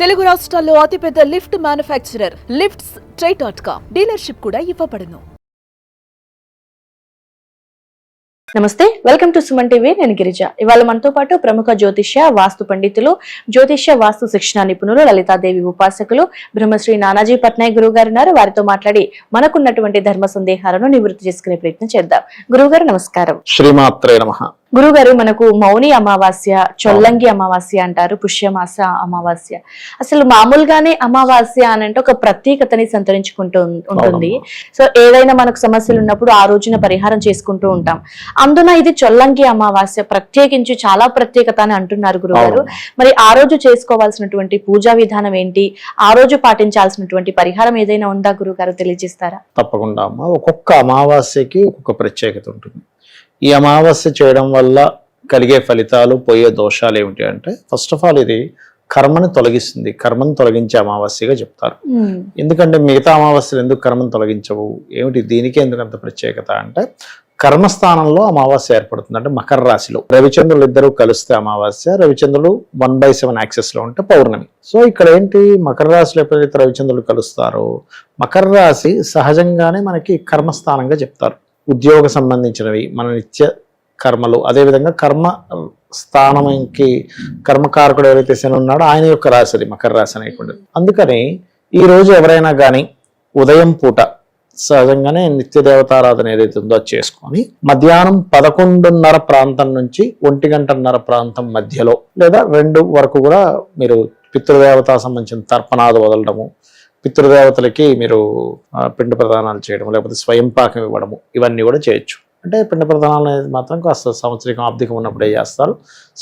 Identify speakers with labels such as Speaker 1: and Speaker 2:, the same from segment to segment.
Speaker 1: తెలుగు రాష్ట్రాల్లో అతిపెద్ద lift manufacturer lifts ట్రై.com dealership కూడా ఇవ్వబడును.
Speaker 2: నమస్తే, వెల్కమ్ టు సుమన్ టీవీ. నేను గిరిజ. ఇవాళ మనతో పాటు ప్రముఖ జ్యోతిష్య వాస్తు పండితులు, జ్యోతిష్య వాస్తు శిక్షణ నిపుణులు, లలితాదేవి ఉపాసకులు బ్రహ్మశ్రీ నానాజీ పట్నాయక్ గురువు గారు ఉన్నారు. వారితో మాట్లాడి మనకున్నటువంటి ధర్మ సందేహాలను నివృత్తి చేసుకునే ప్రయత్నం చేద్దాం. గురువు గారు నమస్కారం.
Speaker 3: శ్రీమాత్రే నమః.
Speaker 2: గురుగారు, మనకు మౌని అమావాస్య, చొల్లంగి అమావాస్య అంటారు, పుష్యమాస అమావాస్య. అసలు మామూలుగానే అమావాస్య అని అంటే ఒక ప్రత్యేకతని సంతరించుకుంటూ ఉంటుంది. సో ఏదైనా మనకు సమస్యలు ఉన్నప్పుడు ఆ రోజున పరిహారం చేసుకుంటూ ఉంటాం. అందున ఇది చొల్లంగి అమావాస్య ప్రత్యేకించి చాలా ప్రత్యేకత అని అంటున్నారు గురుగారు. మరి ఆ రోజు చేసుకోవాల్సినటువంటి పూజా విధానం ఏంటి, ఆ రోజు పాటించాల్సినటువంటి పరిహారం ఏదైనా ఉందా గురుగారు, తెలియజేస్తారా?
Speaker 3: తప్పకుండా అమ్మా. ఒక్కొక్క అమావాస్యకి ఒక్కొక్క ప్రత్యేకత ఉంటుంది. ఈ అమావాస్య చేయడం వల్ల కలిగే ఫలితాలు, పోయే దోషాలు ఏమిటి అంటే, ఫస్ట్ ఆఫ్ ఆల్ ఇది కర్మని తొలగిస్తుంది. కర్మను తొలగించే అమావాస్యగా చెప్తారు. ఎందుకంటే మిగతా అమావాస్యలు ఎందుకు కర్మను తొలగించవు, ఏమిటి దీనికి ఎందుకు అంత ప్రత్యేకత అంటే, కర్మస్థానంలో అమావాస్య ఏర్పడుతుంది. అంటే మకర రాశిలో రవిచంద్రులు ఇద్దరు కలిస్తే అమావాస్య, రవిచంద్రులు 1/7 యాక్సెస్ లో ఉంటే పౌర్ణమి. సో ఇక్కడ ఏంటి, మకర రాశిలో ఎప్పుడైతే రవిచంద్రులు కలుస్తారో, మకర రాశి సహజంగానే మనకి కర్మస్థానంగా చెప్తారు. ఉద్యోగ సంబంధించినవి, మన నిత్య కర్మలు, అదేవిధంగా కర్మ స్థానంకి కర్మకారకుడు ఎవరైతే శని ఉన్నాడో ఆయన యొక్క రాశి అది మకర రాశి అనేటువంటిది. అందుకని ఈ రోజు ఎవరైనా కానీ ఉదయం పూట సహజంగానే నిత్య దేవతారాధన ఏదైతే ఉందో అది చేసుకొని మధ్యాహ్నం 11:30 ప్రాంతం నుంచి 1:30 ప్రాంతం మధ్యలో లేదా 2 వరకు కూడా మీరు పితృదేవత సంబంధించిన తర్పణాలు వదలడము, పితృదేవతలకి మీరు పిండ ప్రదానాలు చేయడం, లేకపోతే స్వయం పాకం ఇవ్వడము, ఇవన్నీ కూడా చేయొచ్చు. అంటే పిండ ప్రదానాలు అనేది మాత్రం కాస్త సంవత్సరికం ఆబ్దికం ఉన్నప్పుడే చేస్తారు.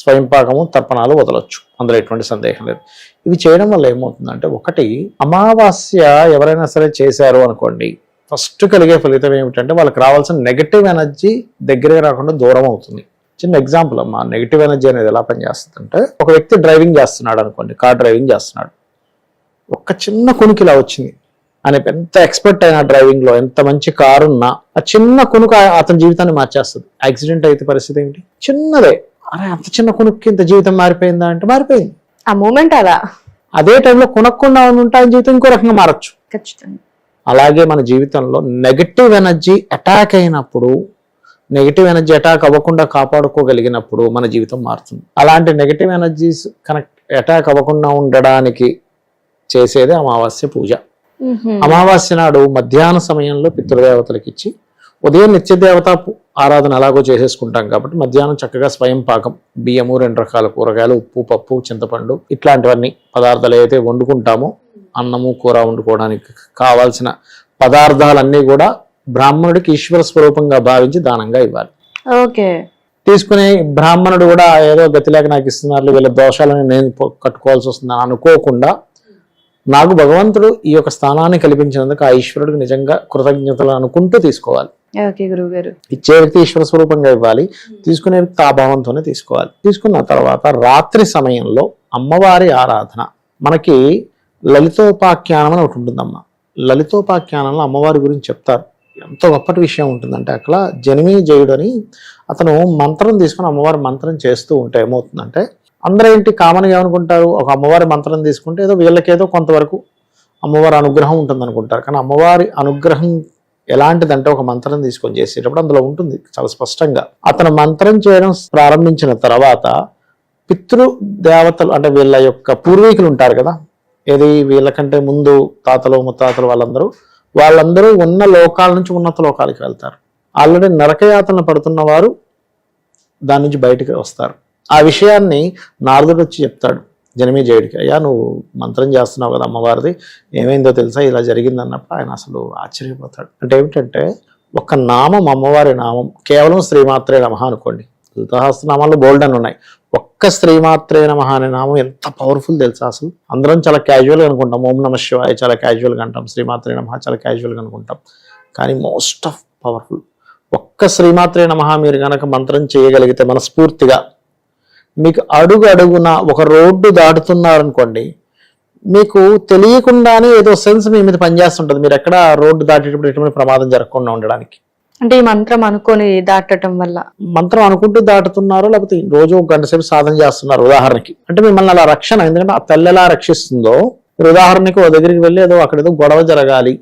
Speaker 3: స్వయం పాకము, తర్పణాలు వదలొచ్చు, అందులో ఎటువంటి సందేహం లేదు. ఇవి చేయడం వల్ల ఏమవుతుందంటే, ఒకటి అమావాస్య ఎవరైనా సరే చేశారు అనుకోండి, ఫస్ట్ కలిగే ఫలితం ఏమిటంటే వాళ్ళకి రావాల్సిన నెగటివ్ ఎనర్జీ దగ్గరే రాకుండా దూరం అవుతుంది. చిన్న ఎగ్జాంపుల్ అమ్మా, నెగటివ్ ఎనర్జీ అనేది ఎలా పనిచేస్తుందంటే, ఒక వ్యక్తి డ్రైవింగ్ చేస్తున్నాడు అనుకోండి, కార్ డ్రైవింగ్ చేస్తున్నాడు, ఒక్క చిన్న కునుకిలా వచ్చింది అని ఎంత ఎక్స్పర్ట్ అయినా డ్రైవింగ్ లో, ఎంత మంచి కారు ఉన్నా ఆ చిన్న కునుకు అతని జీవితాన్ని మార్చేస్తుంది. యాక్సిడెంట్ అయితే పరిస్థితి ఏంటి, చిన్నదే, అరే అంత చిన్న కునుక్కి ఇంత జీవితం మారిపోయిందా అంటే మారిపోయింది
Speaker 2: ఆ మూమెంట్ అలా.
Speaker 3: అదే టైంలో కొనక్కుండా ఉంటే ఆయన జీవితం ఇంకో రకంగా మారచ్చు.
Speaker 2: ఖచ్చితంగా.
Speaker 3: అలాగే మన జీవితంలో నెగటివ్ ఎనర్జీ అటాక్ అయినప్పుడు, నెగటివ్ ఎనర్జీ అటాక్ అవ్వకుండా కాపాడుకోగలిగినప్పుడు మన జీవితం మారుతుంది. అలాంటి నెగటివ్ ఎనర్జీస్ అటాక్ అవ్వకుండా ఉండడానికి చేసేదే అమావాస్య పూజ. అమావాస్య నాడు మధ్యాహ్న సమయంలో పితృదేవతలకు ఇచ్చి, ఉదయం నిత్య దేవత ఆరాధన ఎలాగో చేసేసుకుంటాం కాబట్టి మధ్యాహ్నం చక్కగా స్వయం పాకం, బియ్యము, 2 రకాల కూరగాయలు, ఉప్పు, పప్పు, చింతపండు, ఇట్లాంటివన్నీ పదార్థాలు ఏదైతే వండుకుంటామో, అన్నము కూర వండుకోవడానికి కావాల్సిన పదార్థాలన్నీ కూడా బ్రాహ్మణుడికి ఈశ్వర స్వరూపంగా భావించి దానంగా ఇవ్వాలి.
Speaker 2: ఓకే.
Speaker 3: తీసుకునే బ్రాహ్మణుడు కూడా ఏదో గతిలేక నాకు ఇస్తున్నారు, వీళ్ళ దోషాలను నేను కట్టుకోవాల్సి వస్తుందని అనుకోకుండా, నాకు భగవంతుడు ఈ యొక్క స్థానాన్ని కల్పించినందుకు ఆ ఈశ్వరుడికి నిజంగా కృతజ్ఞతలు అనుకుంటూ తీసుకోవాలి. ఇచ్చే వ్యక్తి ఈశ్వర స్వరూపంగా ఇవ్వాలి, తీసుకునే వ్యక్తి ఆ భావంతోనే తీసుకోవాలి. తీసుకున్న తర్వాత రాత్రి సమయంలో అమ్మవారి ఆరాధన, మనకి లలితోపాఖ్యానం అని ఒకటి ఉంటుందమ్మా. లలితోపాఖ్యానంలో అమ్మవారి గురించి చెప్తారు. ఎంతో గొప్పటి విషయం ఉంటుందంటే, అక్కడ జనమేజయుడు అని అతను మంత్రం తీసుకుని అమ్మవారి మంత్రం చేస్తూ ఉంటే ఏమవుతుందంటే, అందరూ ఏంటి కామన్గా ఏమనుకుంటారు, ఒక అమ్మవారి మంత్రం తీసుకుంటే ఏదో వీళ్ళకేదో కొంతవరకు అమ్మవారి అనుగ్రహం ఉంటుంది అనుకుంటారు. కానీ అమ్మవారి అనుగ్రహం ఎలాంటిదంటే, ఒక మంత్రం తీసుకొని చేసేటప్పుడు అందులో ఉంటుంది చాలా స్పష్టంగా. అతను మంత్రం చేయడం ప్రారంభించిన తర్వాత పితృదేవతలు అంటే వీళ్ళ యొక్క పూర్వీకులు ఉంటారు కదా, ఏది వీళ్ళకంటే ముందు తాతలు ముత్తాతలు వాళ్ళందరూ ఉన్న లోకాల నుంచి ఉన్నత లోకాలకి వెళ్తారు. ఆల్రెడీ నరకయాతన పడుతున్న వారు దాని నుంచి బయటకు వస్తారు. ఆ విషయాన్ని నారదుడు వచ్చి చెప్తాడు జనమేజయుడికి, అయ్యా నువ్వు మంత్రం చేస్తున్నావు కదా అమ్మవారిది, ఏమైందో తెలుసా, ఇలా జరిగింది అన్నప్పుడు ఆయన అసలు ఆశ్చర్యపోతాడు. అంటే ఏమిటంటే, ఒక నామం, అమ్మవారి నామం కేవలం శ్రీమాత్రే నమః అనుకోండి, లలితాసహస్రనామాల్లో బోల్డ్ అని ఉన్నాయి, ఒక్క శ్రీమాత్రే నమః అనే నామం ఎంత పవర్ఫుల్ తెలుసా. అసలు అందరం చాలా క్యాజువల్గా అనుకుంటాం, ఓం నమః శివాయ చాలా క్యాజువల్గా అంటాం, శ్రీమాత్రే నమః చాలా క్యాజువల్గా అనుకుంటాం, కానీ మోస్ట్ ఆఫ్ పవర్ఫుల్. ఒక్క శ్రీమాత్రే నమః మీరు కనుక మంత్రం చేయగలిగితే మనస్ఫూర్తిగా, మీకు అడుగు అడుగున ఒక రోడ్డు దాటుతున్నారనుకోండి, మీకు తెలియకుండానే ఏదో సెన్స్ మీ మీద పనిచేస్తుంటుంది, మీరు ఎక్కడ రోడ్డు దాటేటప్పుడు ఎటువంటి ప్రమాదం జరగకుండా ఉండడానికి.
Speaker 2: అంటే ఈ మంత్రం అనుకొని దాటడం వల్ల
Speaker 3: మంత్రం అనుకుంటూ దాటుతున్నారు, లేకపోతే రోజు ఒక గంట సేపు సాధన చేస్తున్నారు ఉదాహరణకి, అంటే మిమ్మల్ని అలా రక్షణ, ఎందుకంటే ఆ తల్లి ఎలా రక్షిస్తుందో, మీరు ఉదాహరణకి ఓ దగ్గరికి వెళ్ళి ఏదో గొడవ జరగాలి,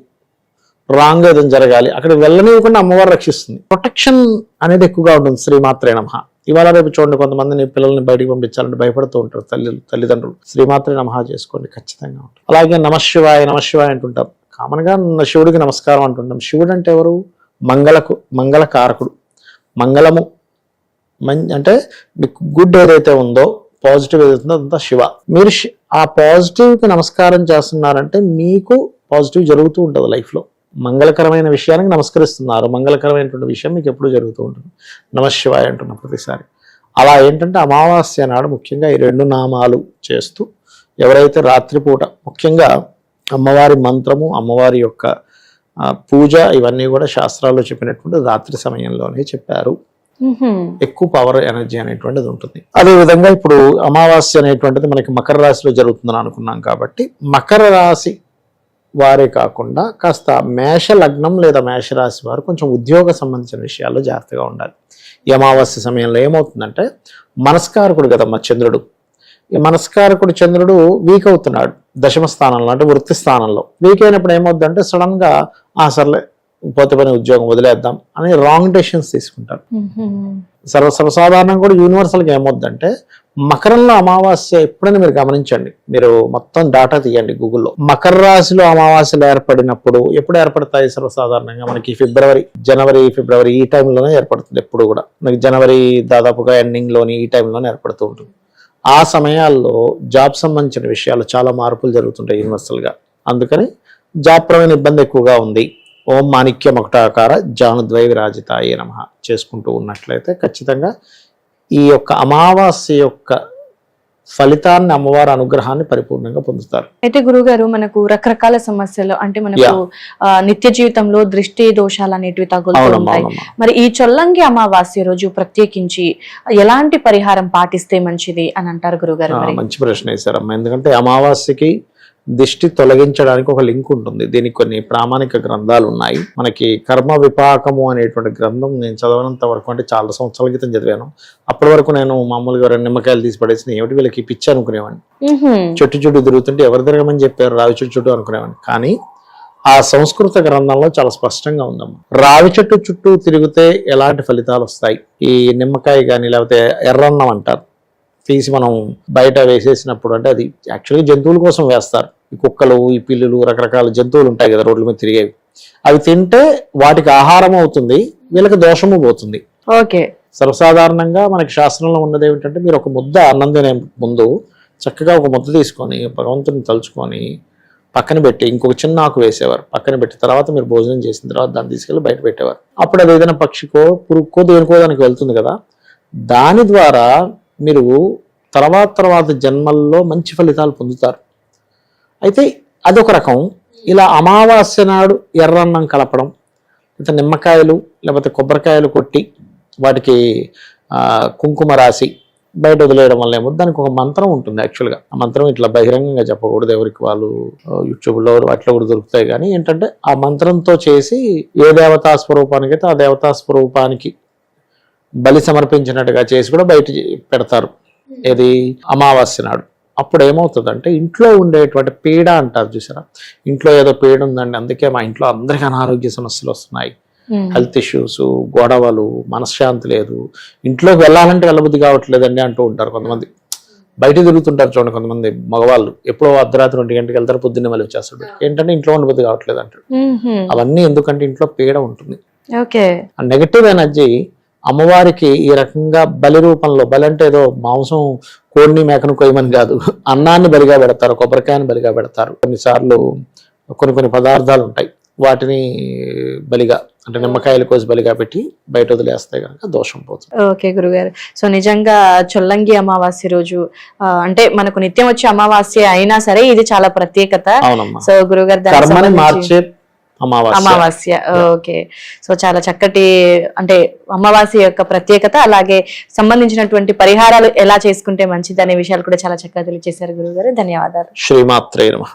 Speaker 3: రాంగ్ ఏదో జరగాలి, అక్కడికి వెళ్ళనివ్వకుండా అమ్మవారు రక్షిస్తుంది. ప్రొటెక్షన్ అనేది ఎక్కువగా ఉంటుంది. శ్రీమాత్రే నమః. ఇవాళ రేపు చూడండి, కొంతమందిని పిల్లల్ని బయటికి పంపించాలంటే భయపడుతూ ఉంటారు తల్లిదండ్రులు. శ్రీమాత్రే నమః చేసుకోండి, ఖచ్చితంగా ఉంటుంది. అలాగే నమశివాయ అంటుంటాం. కామన్ గా శివుడికి నమస్కారం అంటుంటాం. శివుడు అంటే ఎవరు? మంగళకారకుడు. మంగళము అంటే మీకు గుడ్ ఏదైతే ఉందో, పాజిటివ్ ఏదైతే ఉందో అదంతా శివ. మీరు ఆ పాజిటివ్ కి నమస్కారం చేస్తున్నారంటే మీకు పాజిటివ్ జరుగుతూ ఉంటుంది లైఫ్ లో. మంగళకరమైన విషయానికి నమస్కరిస్తున్నారు, మంగళకరమైనటువంటి విషయం మీకు ఎప్పుడు జరుగుతూ ఉంటుంది. నమశివాయ అంటున్న ప్రతిసారి. అలా ఏంటంటే అమావాస్య నాడు ముఖ్యంగా ఈ 2 నామాలు చేస్తూ ఎవరైతే రాత్రిపూట ముఖ్యంగా అమ్మవారి మంత్రము, అమ్మవారి యొక్క పూజ, ఇవన్నీ కూడా శాస్త్రాల్లో చెప్పినటువంటి రాత్రి సమయంలోనే చెప్పారు. ఎక్కువ పవర్ ఎనర్జీ అనేటువంటిది ఉంటుంది. అదే విధంగా ఇప్పుడు అమావాస్య అనేటువంటిది మనకి మకర రాశిలో జరుగుతుందని అనుకున్నాం కాబట్టి, మకర రాశి వారే కాకుండా కాస్త మేష లగ్నం లేదా మేషరాశి వారు కొంచెం ఉద్యోగ సంబంధించిన విషయాల్లో జాగ్రత్తగా ఉండాలి. ఈ అమావాస్య సమయంలో ఏమవుతుందంటే, మనస్కారకుడు కదమ్మా చంద్రుడు. ఈ మనస్కారకుడు చంద్రుడు వీక్ అవుతున్నాడు దశమ స్థానంలో, అంటే వృత్తి స్థానంలో. వీక్ అయినప్పుడు ఏమవుతుందంటే సడన్ గా సర్లే పోతే పని ఉద్యోగం వదిలేద్దాం అని రాంగ్ డెసిషన్స్ తీసుకుంటారు. సర్వసాధారణంగా కూడా యూనివర్సల్గా ఏమవుద్దంటే, మకరంలో అమావాస్య ఎప్పుడైనా మీరు గమనించండి, మీరు మొత్తం డాటా తీయండి గూగుల్లో. మకర రాశిలో అమావాస్యలు ఏర్పడినప్పుడు ఎప్పుడు ఏర్పడతాయి? సర్వసాధారణంగా మనకి జనవరి ఫిబ్రవరి ఈ టైంలోనే ఏర్పడుతుంది. ఎప్పుడు కూడా మనకి జనవరి దాదాపుగా ఎండింగ్ లోని ఈ టైంలోనే ఏర్పడుతూ ఉంటుంది. ఆ సమయాల్లో జాబ్ సంబంధించిన విషయాలు చాలా మార్పులు జరుగుతుంటాయి యూనివర్సల్ గా. అందుకని జాబ్ పరమైన ఇబ్బంది ఎక్కువగా ఉంది. ఓం మాణిక్య మకుటాకార జానుద్వయ విరాజితాయే నమః చేసుకుంటూ ఉన్నట్లయితే ఖచ్చితంగా ఈ యొక్క అమావాస్య యొక్క ఫలితాన్ని, అమ్మవారి అనుగ్రహాన్ని పరిపూర్ణంగా పొందుతారు.
Speaker 2: అయితే గురుగారు, మనకు రకరకాల సమస్యలు అంటే మనకు నిత్య జీవితంలో దృష్టి దోషాలు అనేటివి తగులుతూ ఉంటాయి. మరి ఈ చొల్లంగి అమావాస్య రోజు ప్రత్యేకించి ఎలాంటి పరిహారం పాటిస్తే మంచిది అని అంటారు గురుగారు?
Speaker 3: మంచి ప్రశ్న వేశారమ్మా. ఎందుకంటే అమావాస్యకి దిష్టి తొలగించడానికి ఒక లింక్ ఉంటుంది. దీనికి కొన్ని ప్రామాణిక గ్రంథాలు ఉన్నాయి. మనకి కర్మ విపాకము అనేటువంటి గ్రంథం నేను చదవనంత వరకు, అంటే చాలా సంవత్సరాల క్రితం చదివాను. అప్పటి వరకు నేను మామూలుగా 2 నిమ్మకాయలు తీసి పడేసి ఏమిటి వీళ్ళకి పిచ్చి అనుకునేవాడిని. చుట్టూ తిరుగుతుంటే ఎవరు తిరగమని చెప్పారు, రావి చుట్టూ అనుకునేవాడిని. కానీ ఆ సంస్కృత గ్రంథంలో చాలా స్పష్టంగా ఉందమ్మా. రావి చుట్టూ తిరిగితే ఎలాంటి ఫలితాలు వస్తాయి. ఈ నిమ్మకాయ కానీ లేకపోతే ఎర్రన్నం అంటారు, తీసి మనం బయట వేసేసినప్పుడు, అంటే అది యాక్చువల్గా జంతువుల కోసం వేస్తారు. ఈ కుక్కలు, ఈ పిల్లులు, రకరకాల జంతువులు ఉంటాయి కదా రోడ్ల మీద తిరిగేవి. అవి తింటే వాటికి ఆహారం అవుతుంది, వీళ్ళకి దోషము పోతుంది.
Speaker 2: ఓకే.
Speaker 3: సర్వసాధారణంగా మనకి శాస్త్రంలో ఉన్నది ఏమిటంటే, మీరు ఒక ముద్ద అన్నం తినే ముందు చక్కగా ఒక ముద్ద తీసుకొని భగవంతుని తలుచుకొని పక్కన పెట్టి ఇంకొక చిన్న ఆకు వేసేవారు. పక్కన పెట్టి తర్వాత మీరు భోజనం చేసిన తర్వాత దాన్ని తీసుకెళ్ళి బయట పెట్టేవారు. అప్పుడు అది ఏదైనా పక్షికో పురుగుకో దేనికో దానికి వెళ్తుంది కదా. దాని ద్వారా మీరు తర్వాత జన్మల్లో మంచి ఫలితాలు పొందుతారు. అయితే అదొక రకం. ఇలా అమావాస్య నాడు ఎర్రన్నం కలపడం, లేకపోతే నిమ్మకాయలు లేకపోతే కొబ్బరికాయలు కొట్టి వాటికి కుంకుమ రాసి బయట వదిలేయడం వల్ల ఏమో దానికి ఒక మంత్రం ఉంటుంది. యాక్చువల్గా ఆ మంత్రం ఇట్లా బహిరంగంగా చెప్పకూడదు, ఎవరికి వాళ్ళు యూట్యూబ్లో వాటిలో కూడా దొరుకుతాయి. కానీ ఏంటంటే ఆ మంత్రంతో చేసి ఏ దేవతా స్వరూపానికి అయితే ఆ దేవతా స్వరూపానికి బలి సమర్పించినట్టుగా చేసి కూడా బయట పెడతారు. ఏది? అమావాస్య నాడు. అప్పుడు ఏమవుతుందంటే ఇంట్లో ఉండేటువంటి పీడ అంటారు చూసారా, ఇంట్లో ఏదో పీడ ఉందండి, అందుకే మా ఇంట్లో అందరికీ అనారోగ్య సమస్యలు వస్తున్నాయి, హెల్త్ ఇష్యూస్, గొడవలు, మనశ్శాంతి లేదు, ఇంట్లోకి వెళ్ళాలంటే వెళ్ళబుద్ధి కావట్లేదండి అంటూ ఉంటారు కొంతమంది. బయట తిరుగుతుంటారు చూడండి కొంతమంది మగవాళ్ళు, ఎప్పుడో అర్ధరాత్రి 2 గంటలకు వెళ్తారు, పొద్దున్నే మళ్ళీ వచ్చేస్తాడు. ఏంటంటే ఇంట్లో ఉండబుద్ధి కావట్లేదు అంటారు. అవన్నీ ఎందుకంటే ఇంట్లో పీడ ఉంటుంది. ఆ నెగటివ్ ఎనర్జీ అమ్మవారికి ఈ రకంగా బలి రూపంలో, బలి అంటే ఏదో మాంసం కోడిని మేకను కొయ్యమని కాదు, అన్నాన్ని బలిగా పెడతారు, కొబ్బరికాయని బలిగా పెడతారు. కొన్నిసార్లు కొన్ని పదార్థాలు ఉంటాయి, వాటిని బలిగా, అంటే నిమ్మకాయలు కోసి బలిగా పెట్టి బయట వదిలేస్తే కనుక దోషం పోతుంది.
Speaker 2: ఓకే గురుగారు. సో నిజంగా చొల్లంగి అమావాస్య రోజు అంటే మనకు నిత్యం వచ్చే అమావాస్య అయినా సరే ఇది చాలా ప్రత్యేకత.
Speaker 3: అవునమ్మా.
Speaker 2: సో గురుగారు
Speaker 3: కర్మని మార్చే
Speaker 2: అమావాస్య. ఓకే. సో చాలా చక్కటి అంటే అమావాస్య యొక్క ప్రత్యేకత, అలాగే సంబంధించినటువంటి పరిహారాలు ఎలా చేసుకుంటే మంచిది అనే విషయాలు కూడా చాలా చక్కగా తెలియజేశారు గురుగారు. ధన్యవాదాలు.
Speaker 3: శ్రీమాత్రే నమః.